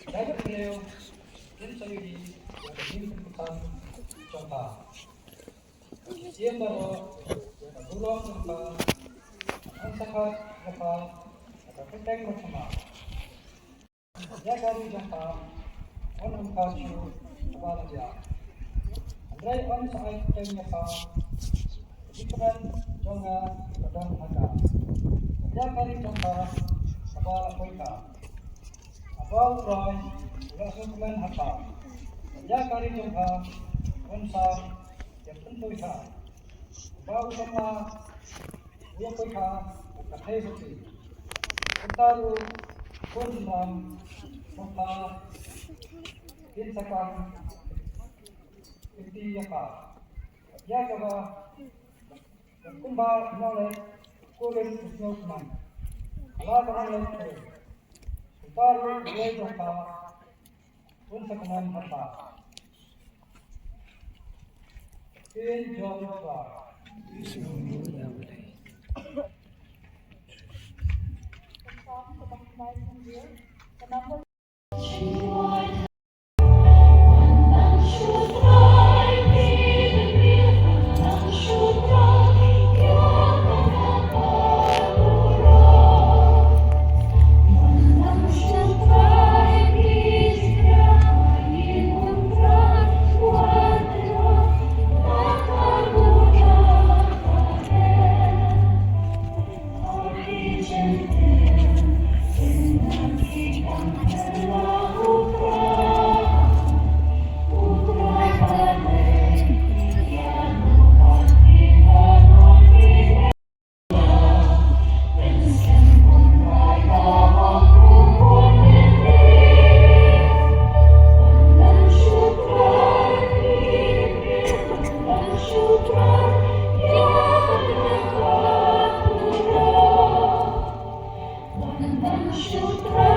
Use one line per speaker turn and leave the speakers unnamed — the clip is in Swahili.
Dapat beliau din sa iyo yung keputusan contoh. Dia baru nagulong ng ang sakat na nagpapiteng mo sama. Dia gari jangka ang kasyo kapala dia. Andray on sa ay piteng niya pa ikaman jonga kadang haka. Dia gari jangka kapala ko ika. Abang Roy, Rasulullah Hapa. Dia kari jangka onsa yang tentu iha. Abang sama dia ko ika kahay suti. Utaru kunram maka insakang iti yaka. Dia kaba kumba nolay kulit usnokman. Allah taala Paru dia jangka untuk keman apa? In Joshua.
Should